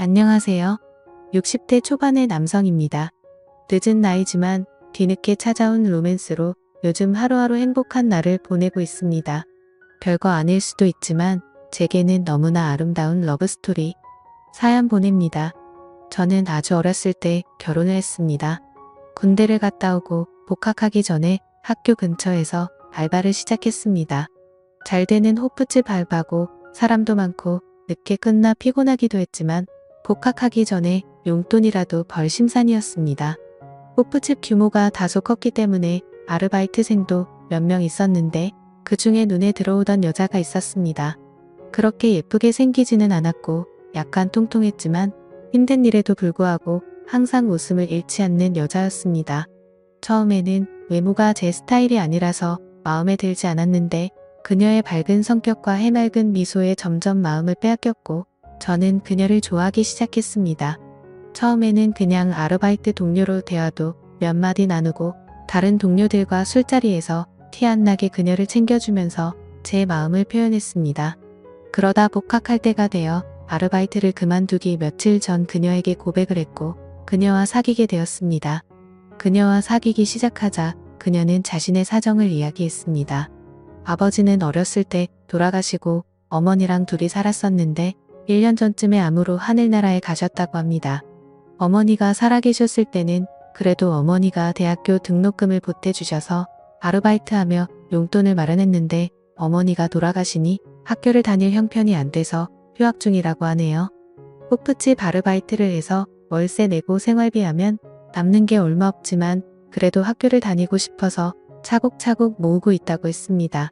안녕하세요. 60대 초반의 남성입니다. 늦은 나이지만 뒤늦게 찾아온 로맨스로 요즘 하루하루 행복한 날을 보내고 있습니다. 별거 아닐 수도 있지만 제게는 너무나 아름다운 러브스토리. 사연 보냅니다. 저는 아주 어렸을 때 결혼을 했습니다. 군대를 갔다 오고 복학하기 전에 학교 근처에서 알바를 시작했습니다. 잘 되는 호프집 알바고 사람도 많고 늦게 끝나 피곤하기도 했지만 복학하기 전에 용돈이라도 벌 심산이었습니다. 호프집 규모가 다소 컸기 때문에 아르바이트생도 몇 명 있었는데 그 중에 눈에 들어오던 여자가 있었습니다. 그렇게 예쁘게 생기지는 않았고 약간 통통했지만 힘든 일에도 불구하고 항상 웃음을 잃지 않는 여자였습니다. 처음에는 외모가 제 스타일이 아니라서 마음에 들지 않았는데 그녀의 밝은 성격과 해맑은 미소에 점점 마음을 빼앗겼고 저는 그녀를 좋아하기 시작했습니다. 처음에는 그냥 아르바이트 동료로 대화도 몇 마디 나누고 다른 동료들과 술자리에서 티 안 나게 그녀를 챙겨주면서 제 마음을 표현했습니다. 그러다 복학할 때가 되어 아르바이트를 그만두기 며칠 전 그녀에게 고백을 했고 그녀와 사귀게 되었습니다. 그녀와 사귀기 시작하자 그녀는 자신의 사정을 이야기했습니다. 아버지는 어렸을 때 돌아가시고 어머니랑 둘이 살았었는데 1년 전쯤에 암으로 하늘나라에 가셨다고 합니다. 어머니가 살아계셨을 때는 그래도 어머니가 대학교 등록금을 보태주셔서 아르바이트하며 용돈을 마련했는데 어머니가 돌아가시니 학교를 다닐 형편이 안 돼서 휴학 중이라고 하네요. 호프집 아르바이트를 해서 월세 내고 생활비하면 남는 게 얼마 없지만 그래도 학교를 다니고 싶어서 차곡차곡 모으고 있다고 했습니다.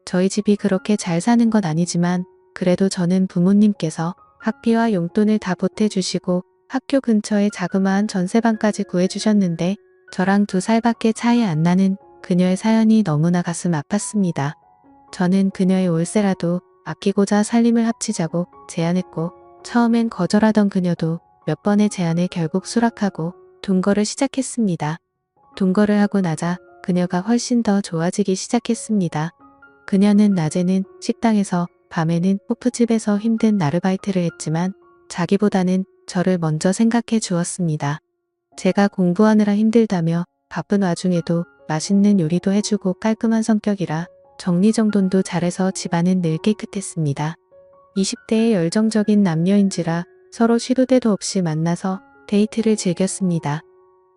저희 집이 그렇게 잘 사는 건 아니지만 그래도 저는 부모님께서 학비와 용돈을 다 보태주시고 학교 근처에 자그마한 전세방까지 구해주셨는데 저랑 2살밖에 차이 안 나는 그녀의 사연이 너무나 가슴 아팠습니다. 저는 그녀의 월세라도 아끼고자 살림을 합치자고 제안했고 처음엔 거절하던 그녀도 몇 번의 제안에 결국 수락하고 동거를 시작했습니다. 동거를 하고 나자 그녀가 훨씬 더 좋아지기 시작했습니다. 그녀는 낮에는 식당에서 밤에는 호프집에서 힘든 아르바이트를 했지만 자기보다는 저를 먼저 생각해 주었습니다. 제가 공부하느라 힘들다며 바쁜 와중에도 맛있는 요리도 해주고 깔끔한 성격이라 정리정돈도 잘해서 집안은 늘 깨끗했습니다. 20대의 열정적인 남녀인지라 서로 시도 때도 없이 만나서 데이트를 즐겼습니다.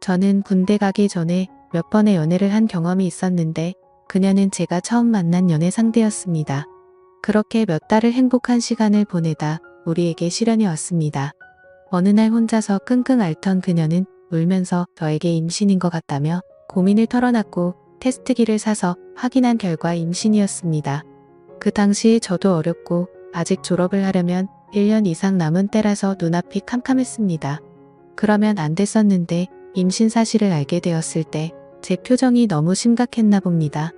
저는 군대 가기 전에 몇 번의 연애를 한 경험이 있었는데 그녀는 제가 처음 만난 연애 상대였습니다. 그렇게 몇 달을 행복한 시간을 보내다 우리에게 시련이 왔습니다. 어느 날 혼자서 끙끙 앓던 그녀는 울면서 저에게 임신인 것 같다며 고민을 털어놨고 테스트기를 사서 확인한 결과 임신이었습니다. 그 당시 저도 어렸고 아직 졸업을 하려면 1년 이상 남은 때라서 눈앞이 캄캄했습니다. 그러면 안 됐었는데 임신 사실을 알게 되었을 때 제 표정이 너무 심각했나 봅니다.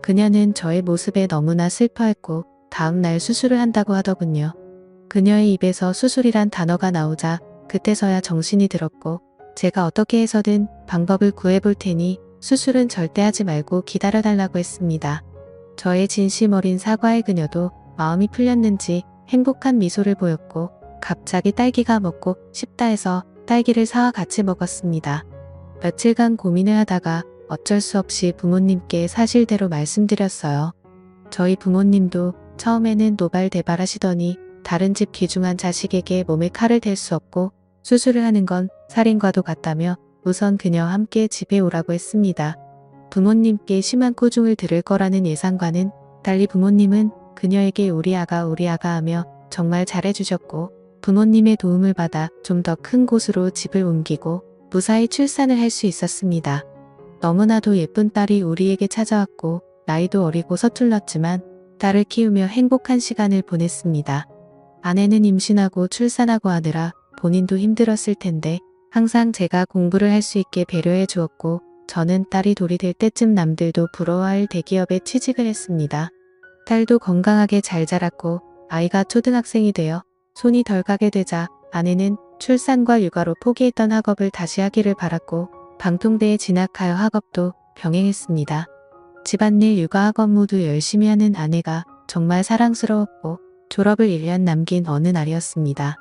그녀는 저의 모습에 너무나 슬퍼했고 다음 날 수술을 한다고 하더군요. 그녀의 입에서 수술이란 단어가 나오자 그때서야 정신이 들었고 제가 어떻게 해서든 방법을 구해볼 테니 수술은 절대 하지 말고 기다려달라고 했습니다. 저의 진심 어린 사과에 그녀도 마음이 풀렸는지 행복한 미소를 보였고 갑자기 딸기가 먹고 싶다 해서 딸기를 사와 같이 먹었습니다. 며칠간 고민을 하다가 어쩔 수 없이 부모님께 사실대로 말씀드렸어요. 저희 부모님도 처음에는 노발대발하시더니 다른 집 귀중한 자식에게 몸에 칼을 댈 수 없고 수술을 하는 건 살인과도 같다며 우선 그녀와 함께 집에 오라고 했습니다. 부모님께 심한 코중을 들을 거라는 예상과는 달리 부모님은 그녀에게 우리 아가 하며 정말 잘해주셨고 부모님의 도움을 받아 좀 더 큰 곳으로 집을 옮기고 무사히 출산을 할 수 있었습니다. 너무나도 예쁜 딸이 우리에게 찾아왔고 나이도 어리고 서툴렀지만 딸을 키우며 행복한 시간을 보냈습니다. 아내는 임신하고 출산하고 하느라 본인도 힘들었을 텐데 항상 제가 공부를 할 수 있게 배려해 주었고 저는 딸이 돌이 될 때쯤 남들도 부러워할 대기업에 취직을 했습니다. 딸도 건강하게 잘 자랐고 아이가 초등학생이 되어 손이 덜 가게 되자 아내는 출산과 육아로 포기했던 학업을 다시 하기를 바랐고 방통대에 진학하여 학업도 병행했습니다. 집안일 육아학업 모두 열심히 하는 아내가 정말 사랑스러웠고 졸업을 1년 남긴 어느 날이었습니다.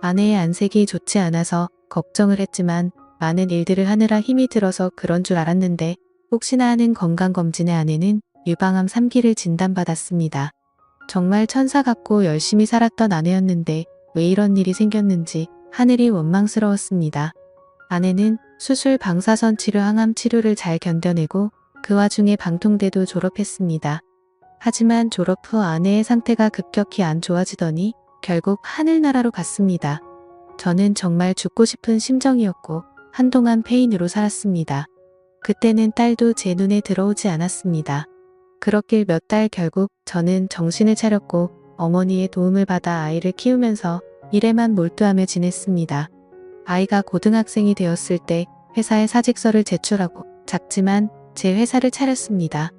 아내의 안색이 좋지 않아서 걱정을 했지만 많은 일들을 하느라 힘이 들어서 그런 줄 알았는데 혹시나 하는 건강검진의 아내는 유방암 3기를 진단받았습니다. 정말 천사 같고 열심히 살았던 아내였는데 왜 이런 일이 생겼는지 하늘이 원망스러웠습니다. 아내는 수술, 방사선 치료, 항암 치료를 잘 견뎌내고 그 와중에 방통대도 졸업했습니다. 하지만 졸업 후 아내의 상태가 급격히 안 좋아지더니 결국 하늘나라로 갔습니다. 저는 정말 죽고 싶은 심정이었고 한동안 페인으로 살았습니다. 그때는 딸도 제 눈에 들어오지 않았습니다. 그렇길 몇 달 결국 저는 정신을 차렸고 어머니의 도움을 받아 아이를 키우면서 일에만 몰두하며 지냈습니다. 아이가 고등학생이 되었을 때 회사에 사직서를 제출하고 작지만 제 회사를 차렸습니다.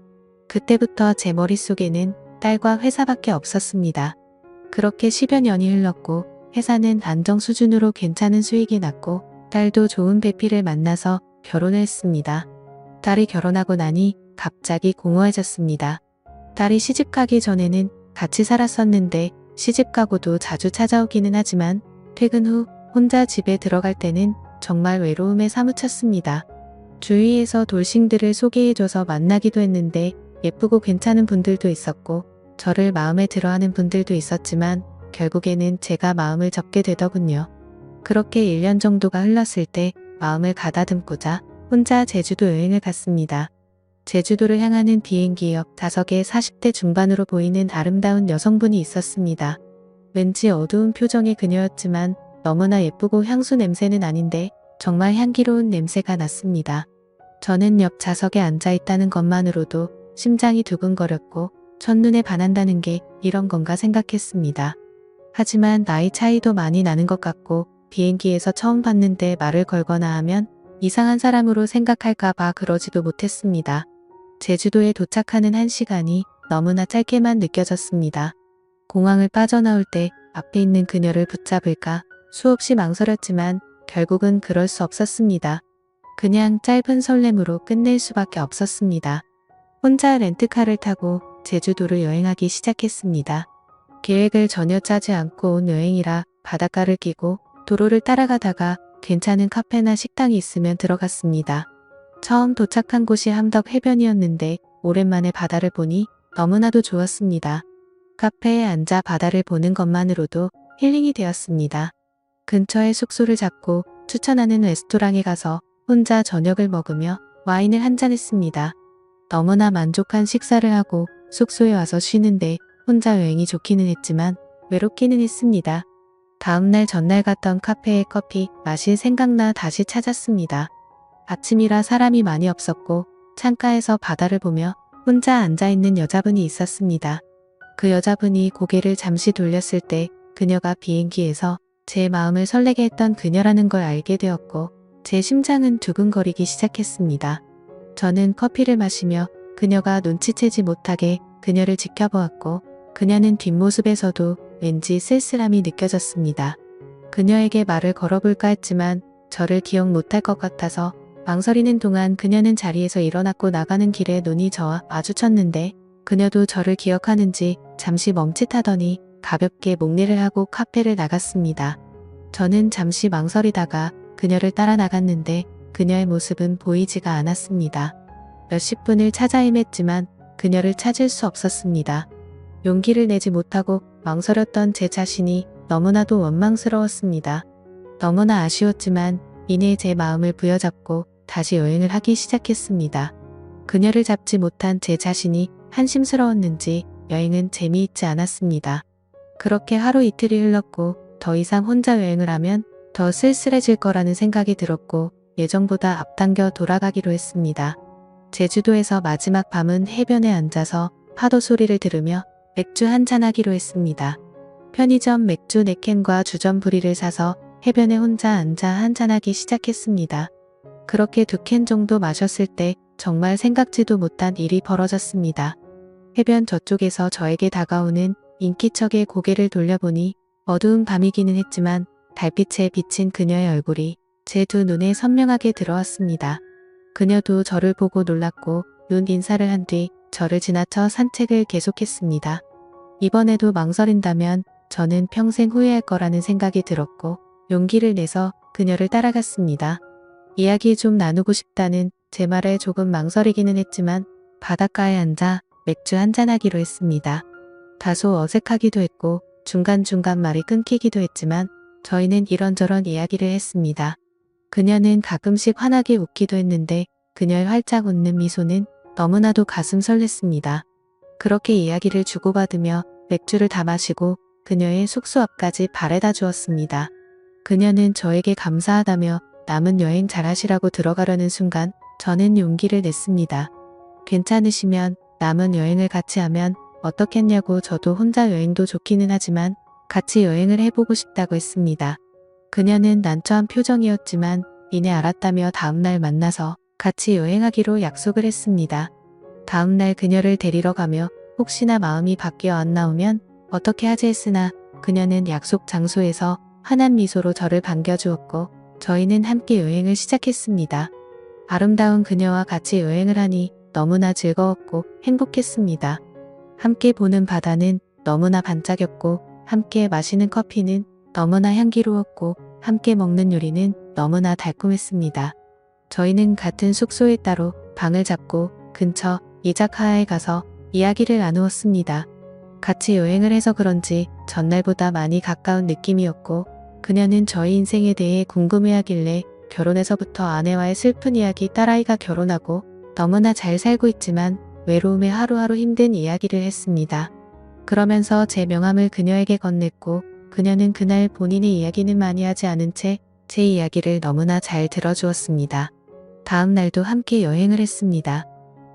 그때부터 제 머릿속에는 딸과 회사밖에 없었습니다. 그렇게 10여 년이 흘렀고 회사는 안정 수준으로 괜찮은 수익이 났고 딸도 좋은 배필을 만나서 결혼을 했습니다. 딸이 결혼하고 나니 갑자기 공허해졌습니다. 딸이 시집가기 전에는 같이 살았었는데 시집가고도 자주 찾아오기는 하지만 퇴근 후 혼자 집에 들어갈 때는 정말 외로움에 사무쳤습니다. 주위에서 돌싱들을 소개해줘서 만나기도 했는데 예쁘고 괜찮은 분들도 있었고 저를 마음에 들어하는 분들도 있었지만 결국에는 제가 마음을 접게 되더군요. 그렇게 1년 정도가 흘렀을 때 마음을 가다듬고자 혼자 제주도 여행을 갔습니다. 제주도를 향하는 비행기 옆 좌석에 40대 중반으로 보이는 아름다운 여성분이 있었습니다. 왠지 어두운 표정의 그녀였지만 너무나 예쁘고 향수 냄새는 아닌데 정말 향기로운 냄새가 났습니다. 저는 옆 좌석에 앉아 있다는 것만으로도 심장이 두근거렸고 첫눈에 반한다는 게 이런 건가 생각했습니다. 하지만 나이 차이도 많이 나는 것 같고 비행기에서 처음 봤는데 말을 걸거나 하면 이상한 사람으로 생각할까봐 그러지도 못했습니다. 제주도에 도착하는 1시간이 너무나 짧게만 느껴졌습니다. 공항을 빠져나올 때 앞에 있는 그녀를 붙잡을까 수없이 망설였지만 결국은 그럴 수 없었습니다. 그냥 짧은 설렘으로 끝낼 수밖에 없었습니다. 혼자 렌트카를 타고 제주도를 여행하기 시작했습니다. 계획을 전혀 짜지 않고 온 여행이라 바닷가를 끼고 도로를 따라가다가 괜찮은 카페나 식당이 있으면 들어갔습니다. 처음 도착한 곳이 함덕 해변이었는데 오랜만에 바다를 보니 너무나도 좋았습니다. 카페에 앉아 바다를 보는 것만으로도 힐링이 되었습니다. 근처에 숙소를 잡고 추천하는 레스토랑에 가서 혼자 저녁을 먹으며 와인을 한잔했습니다. 너무나 만족한 식사를 하고 숙소에 와서 쉬는데 혼자 여행이 좋기는 했지만 외롭기는 했습니다. 다음날 전날 갔던 카페의 커피 맛이 생각나 다시 찾았습니다. 아침이라 사람이 많이 없었고 창가에서 바다를 보며 혼자 앉아있는 여자분이 있었습니다. 그 여자분이 고개를 잠시 돌렸을 때 그녀가 비행기에서 제 마음을 설레게 했던 그녀라는 걸 알게 되었고 제 심장은 두근거리기 시작했습니다. 저는 커피를 마시며 그녀가 눈치채지 못하게 그녀를 지켜보았고 그녀는 뒷모습에서도 왠지 쓸쓸함이 느껴졌습니다. 그녀에게 말을 걸어볼까 했지만 저를 기억 못할 것 같아서 망설이는 동안 그녀는 자리에서 일어났고 나가는 길에 눈이 저와 마주쳤는데 그녀도 저를 기억하는지 잠시 멈칫하더니 가볍게 목례를 하고 카페를 나갔습니다. 저는 잠시 망설이다가 그녀를 따라 나갔는데 그녀의 모습은 보이지가 않았습니다. 몇십 분을 찾아 헤맸지만 그녀를 찾을 수 없었습니다. 용기를 내지 못하고 망설였던 제 자신이 너무나도 원망스러웠습니다. 너무나 아쉬웠지만 이내 제 마음을 부여잡고 다시 여행을 하기 시작했습니다. 그녀를 잡지 못한 제 자신이 한심스러웠는지 여행은 재미있지 않았습니다. 그렇게 하루 이틀이 흘렀고 더 이상 혼자 여행을 하면 더 쓸쓸해질 거라는 생각이 들었고 예정보다 앞당겨 돌아가기로 했습니다. 제주도에서 마지막 밤은 해변에 앉아서 파도 소리를 들으며 맥주 한잔하기로 했습니다. 편의점 맥주 4캔과 주전부리를 사서 해변에 혼자 앉아 한잔하기 시작했습니다. 그렇게 2캔 정도 마셨을 때 정말 생각지도 못한 일이 벌어졌습니다. 해변 저쪽에서 저에게 다가오는 인기척에 고개를 돌려보니 어두운 밤이기는 했지만 달빛에 비친 그녀의 얼굴이 제 두 눈에 선명하게 들어왔습니다. 그녀도 저를 보고 놀랐고 눈 인사를 한 뒤 저를 지나쳐 산책을 계속했습니다. 이번에도 망설인다면 저는 평생 후회할 거라는 생각이 들었고 용기를 내서 그녀를 따라갔습니다. 이야기 좀 나누고 싶다는 제 말에 조금 망설이기는 했지만 바닷가에 앉아 맥주 한잔하기로 했습니다. 다소 어색하기도 했고 중간중간 말이 끊기기도 했지만 저희는 이런저런 이야기를 했습니다. 그녀는 가끔씩 환하게 웃기도 했는데 그녀의 활짝 웃는 미소는 너무나도 가슴 설렜습니다. 그렇게 이야기를 주고받으며 맥주를 다 마시고 그녀의 숙소 앞까지 바래다 주었습니다. 그녀는 저에게 감사하다며 남은 여행 잘하시라고 들어가려는 순간 저는 용기를 냈습니다. 괜찮으시면 남은 여행을 같이 하면 어떻겠냐고. 저도 혼자 여행도 좋기는 하지만 같이 여행을 해보고 싶다고 했습니다. 그녀는 난처한 표정이었지만 이내 알았다며 다음날 만나서 같이 여행하기로 약속을 했습니다. 다음날 그녀를 데리러 가며 혹시나 마음이 바뀌어 안 나오면 어떻게 하지 했으나 그녀는 약속 장소에서 환한 미소로 저를 반겨주었고 저희는 함께 여행을 시작했습니다. 아름다운 그녀와 같이 여행을 하니 너무나 즐거웠고 행복했습니다. 함께 보는 바다는 너무나 반짝였고 함께 마시는 커피는 너무나 향기로웠고 함께 먹는 요리는 너무나 달콤했습니다. 저희는 같은 숙소에 따로 방을 잡고 근처 이자카야에 가서 이야기를 나누었습니다. 같이 여행을 해서 그런지 전날보다 많이 가까운 느낌이었고 그녀는 저희 인생에 대해 궁금해하길래 결혼해서부터 아내와의 슬픈 이야기, 딸아이가 결혼하고 너무나 잘 살고 있지만 외로움에 하루하루 힘든 이야기를 했습니다. 그러면서 제 명함을 그녀에게 건넸고 그녀는 그날 본인의 이야기는 많이 하지 않은 채 제 이야기를 너무나 잘 들어주었습니다. 다음 날도 함께 여행을 했습니다.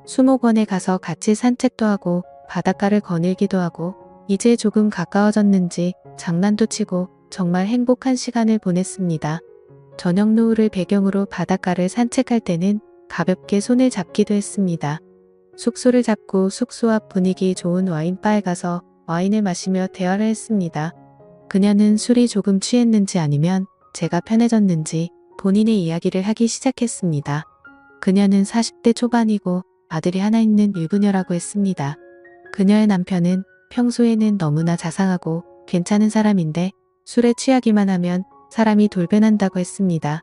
수목원에 가서 같이 산책도 하고 바닷가를 거닐기도 하고 이제 조금 가까워졌는지 장난도 치고 정말 행복한 시간을 보냈습니다. 저녁 노을을 배경으로 바닷가를 산책할 때는 가볍게 손을 잡기도 했습니다. 숙소를 잡고 숙소 앞 분위기 좋은 와인바에 가서 와인을 마시며 대화를 했습니다. 그녀는 술이 조금 취했는지 아니면 제가 편해졌는지 본인의 이야기를 하기 시작했습니다. 그녀는 40대 초반이고 아들이 하나 있는 유부녀라고 했습니다. 그녀의 남편은 평소에는 너무나 자상하고 괜찮은 사람인데 술에 취하기만 하면 사람이 돌변한다고 했습니다.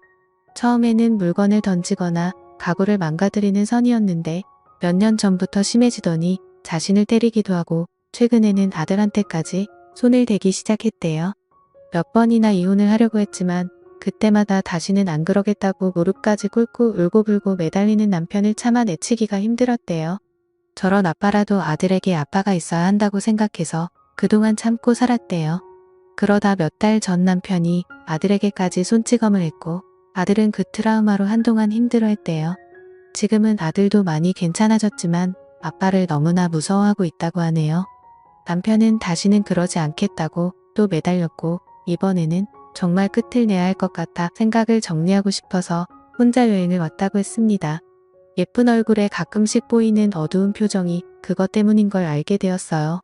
처음에는 물건을 던지거나 가구를 망가뜨리는 선이었는데 몇 년 전부터 심해지더니 자신을 때리기도 하고 최근에는 아들한테까지 손을 대기 시작했대요. 몇 번이나 이혼을 하려고 했지만 그때마다 다시는 안 그러겠다고 무릎까지 꿇고 울고불고 매달리는 남편을 참아내치기가 힘들었대요. 저런 아빠라도 아들에게 아빠가 있어야 한다고 생각해서 그동안 참고 살았대요. 그러다 몇 달 전 남편이 아들에게까지 손찌검을 했고 아들은 그 트라우마로 한동안 힘들어했대요. 지금은 아들도 많이 괜찮아졌지만 아빠를 너무나 무서워하고 있다고 하네요. 남편은 다시는 그러지 않겠다고 또 매달렸고 이번에는 정말 끝을 내야 할 것 같아 생각을 정리하고 싶어서 혼자 여행을 왔다고 했습니다. 예쁜 얼굴에 가끔씩 보이는 어두운 표정이 그것 때문인 걸 알게 되었어요.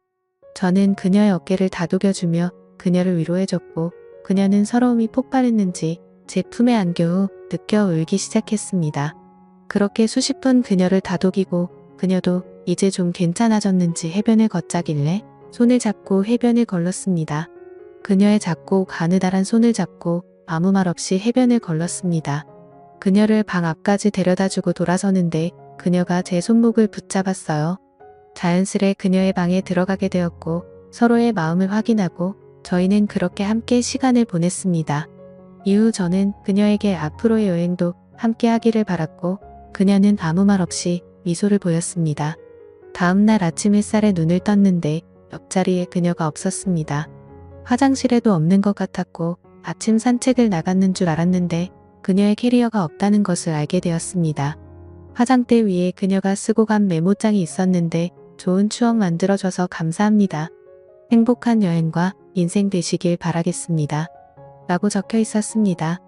저는 그녀의 어깨를 다독여주며 그녀를 위로해줬고 그녀는 서러움이 폭발했는지 제 품에 안겨 후 느껴 울기 시작했습니다. 그렇게 수십 분 그녀를 다독이고 그녀도 이제 좀 괜찮아졌는지 해변을 걷자길래 손을 잡고 해변을 걸렀습니다. 그녀의 작고 가느다란 손을 잡고 아무 말 없이 해변을 걸렀습니다. 그녀를 방 앞까지 데려다주고 돌아서는데 그녀가 제 손목을 붙잡았어요. 자연스레 그녀의 방에 들어가게 되었고 서로의 마음을 확인하고 저희는 그렇게 함께 시간을 보냈습니다. 이후 저는 그녀에게 앞으로의 여행도 함께 하기를 바랐고 그녀는 아무 말 없이 미소를 보였습니다. 다음날 아침 햇살에 눈을 떴는데 옆자리에 그녀가 없었습니다. 화장실에도 없는 것 같았고 아침 산책을 나갔는 줄 알았는데 그녀의 캐리어가 없다는 것을 알게 되었습니다. 화장대 위에 그녀가 쓰고 간 메모장이 있었는데 좋은 추억 만들어줘서 감사합니다. 행복한 여행과 인생 되시길 바라겠습니다. 라고 적혀 있었습니다.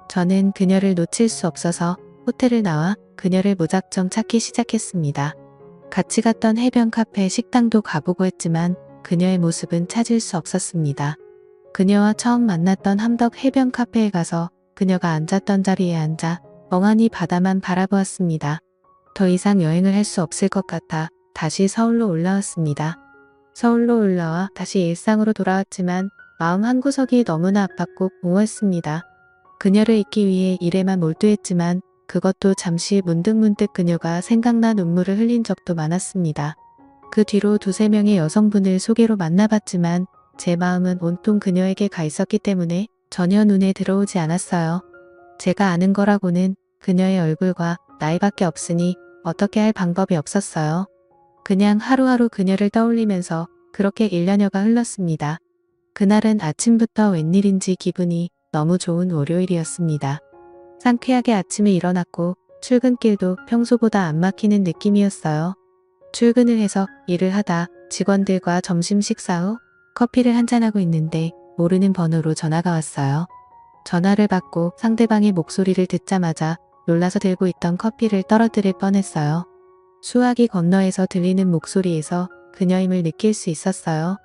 저는 그녀를 놓칠 수 없어서 호텔을 나와 그녀를 무작정 찾기 시작했습니다. 같이 갔던 해변 카페 식당도 가보고 했지만 그녀의 모습은 찾을 수 없었습니다. 그녀와 처음 만났던 함덕 해변 카페에 가서 그녀가 앉았던 자리에 앉아 멍하니 바다만 바라보았습니다. 더 이상 여행을 할 수 없을 것 같아 다시 서울로 올라왔습니다. 서울로 올라와 다시 일상으로 돌아왔지만 마음 한구석이 너무나 아팠고 공허했습니다. 그녀를 잊기 위해 일에만 몰두했지만 그것도 잠시 문득문득 그녀가 생각나 눈물을 흘린 적도 많았습니다. 그 뒤로 두세 명의 여성분을 소개로 만나봤지만 제 마음은 온통 그녀에게 가 있었기 때문에 전혀 눈에 들어오지 않았어요. 제가 아는 거라고는 그녀의 얼굴과 나이밖에 없으니 어떻게 할 방법이 없었어요. 그냥 하루하루 그녀를 떠올리면서 그렇게 1년여가 흘렀습니다. 그날은 아침부터 웬일인지 기분이 너무 좋은 월요일이었습니다. 상쾌하게 아침에 일어났고 출근길도 평소보다 안 막히는 느낌이었어요. 출근을 해서 일을 하다 직원들과 점심 식사 후 커피를 한잔하고 있는데 모르는 번호로 전화가 왔어요. 전화를 받고 상대방의 목소리를 듣자마자 놀라서 들고 있던 커피를 떨어뜨릴 뻔했어요. 수화기 건너에서 들리는 목소리에서 그녀임을 느낄 수 있었어요.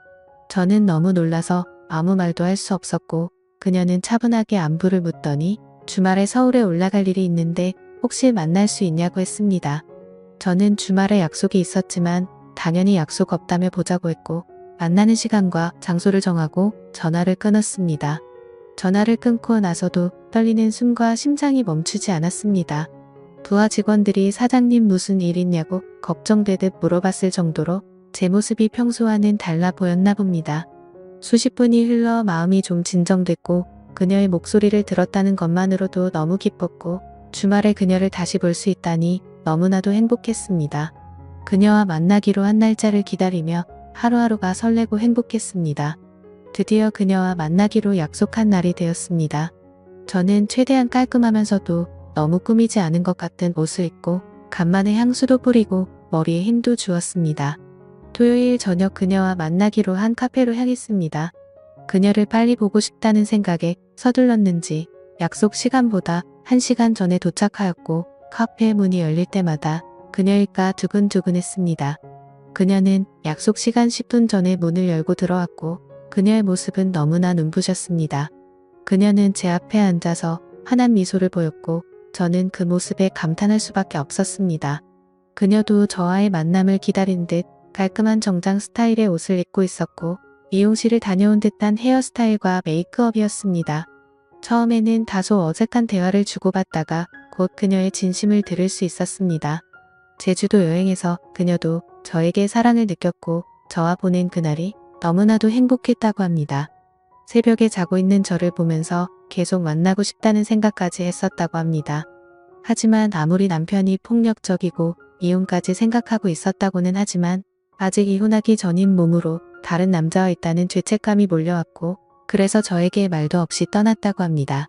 저는 너무 놀라서 아무 말도 할 수 없었고 그녀는 차분하게 안부를 묻더니 주말에 서울에 올라갈 일이 있는데 혹시 만날 수 있냐고 했습니다. 저는 주말에 약속이 있었지만 당연히 약속 없다며 보자고 했고 만나는 시간과 장소를 정하고 전화를 끊었습니다. 전화를 끊고 나서도 떨리는 숨과 심장이 멈추지 않았습니다. 부하 직원들이 사장님 무슨 일 있냐고 걱정되듯 물어봤을 정도로 제 모습이 평소와는 달라 보였나 봅니다. 수십 분이 흘러 마음이 좀 진정됐고 그녀의 목소리를 들었다는 것만으로도 너무 기뻤고 주말에 그녀를 다시 볼 수 있다니 너무나도 행복했습니다. 그녀와 만나기로 한 날짜를 기다리며 하루하루가 설레고 행복했습니다. 드디어 그녀와 만나기로 약속한 날이 되었습니다. 저는 최대한 깔끔하면서도 너무 꾸미지 않은 것 같은 옷을 입고 간만에 향수도 뿌리고 머리에 힘도 주었습니다. 토요일 저녁 그녀와 만나기로 한 카페로 향했습니다. 그녀를 빨리 보고 싶다는 생각에 서둘렀는지 약속 시간보다 1시간 전에 도착하였고 카페 문이 열릴 때마다 그녀일까 두근두근했습니다. 그녀는 약속 시간 10분 전에 문을 열고 들어왔고 그녀의 모습은 너무나 눈부셨습니다. 그녀는 제 앞에 앉아서 환한 미소를 보였고 저는 그 모습에 감탄할 수밖에 없었습니다. 그녀도 저와의 만남을 기다린 듯 깔끔한 정장 스타일의 옷을 입고 있었고 미용실을 다녀온 듯한 헤어스타일과 메이크업이었습니다. 처음에는 다소 어색한 대화를 주고받다가 곧 그녀의 진심을 들을 수 있었습니다. 제주도 여행에서 그녀도 저에게 사랑을 느꼈고 저와 보낸 그날이 너무나도 행복했다고 합니다. 새벽에 자고 있는 저를 보면서 계속 만나고 싶다는 생각까지 했었다고 합니다. 하지만 아무리 남편이 폭력적이고 이혼까지 생각하고 있었다고는 하지만 아직 이혼하기 전인 몸으로 다른 남자와 있다는 죄책감이 몰려왔고 그래서 저에게 말도 없이 떠났다고 합니다.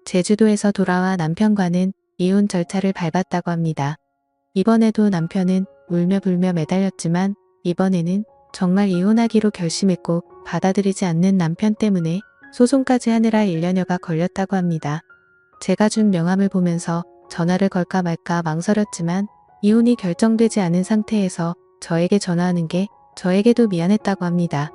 제주도에서 돌아와 남편과는 이혼 절차를 밟았다고 합니다. 이번에도 남편은 울며 불며 매달렸지만 이번에는 정말 이혼하기로 결심했고 받아들이지 않는 남편 때문에 소송까지 하느라 1년여가 걸렸다고 합니다. 제가 준 명함을 보면서 전화를 걸까 말까 망설였지만 이혼이 결정되지 않은 상태에서 저에게 전화하는 게 저에게도 미안했다고 합니다.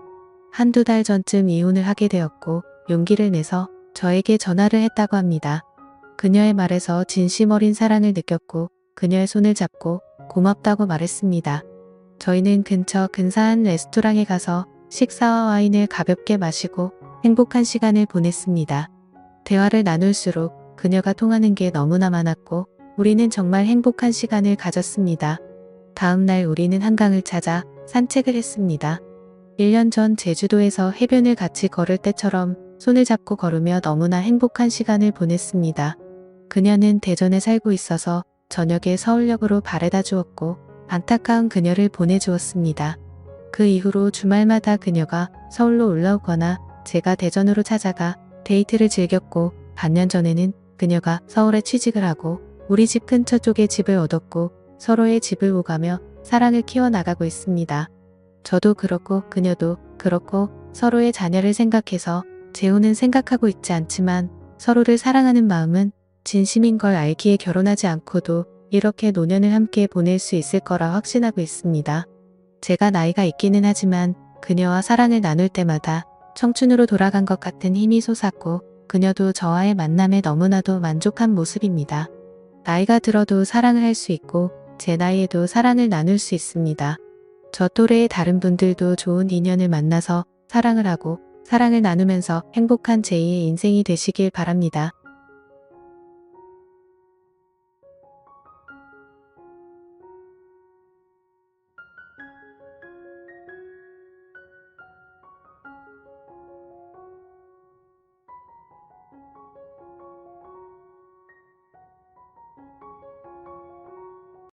한두 달 전쯤 이혼을 하게 되었고 용기를 내서 저에게 전화를 했다고 합니다. 그녀의 말에서 진심 어린 사랑을 느꼈고 그녀의 손을 잡고 고맙다고 말했습니다. 저희는 근처 근사한 레스토랑에 가서 식사와 와인을 가볍게 마시고 행복한 시간을 보냈습니다. 대화를 나눌수록 그녀가 통하는 게 너무나 많았고 우리는 정말 행복한 시간을 가졌습니다. 다음 날 우리는 한강을 찾아 산책을 했습니다. 1년 전 제주도에서 해변을 같이 걸을 때처럼 손을 잡고 걸으며 너무나 행복한 시간을 보냈습니다. 그녀는 대전에 살고 있어서 저녁에 서울역으로 바래다 주었고 안타까운 그녀를 보내주었습니다. 그 이후로 주말마다 그녀가 서울로 올라오거나 제가 대전으로 찾아가 데이트를 즐겼고 반년 전에는 그녀가 서울에 취직을 하고 우리 집 근처 쪽에 집을 얻었고 서로의 집을 오가며 사랑을 키워나가고 있습니다. 저도 그렇고 그녀도 그렇고 서로의 자녀를 생각해서 재혼은 생각하고 있지 않지만 서로를 사랑하는 마음은 진심인 걸 알기에 결혼하지 않고도 이렇게 노년을 함께 보낼 수 있을 거라 확신하고 있습니다. 제가 나이가 있기는 하지만 그녀와 사랑을 나눌 때마다 청춘으로 돌아간 것 같은 힘이 솟았고 그녀도 저와의 만남에 너무나도 만족한 모습입니다. 나이가 들어도 사랑을 할 수 있고 제 나이에도 사랑을 나눌 수 있습니다. 저 또래의 다른 분들도 좋은 인연을 만나서 사랑을 하고 사랑을 나누면서 행복한 제2의 인생이 되시길 바랍니다.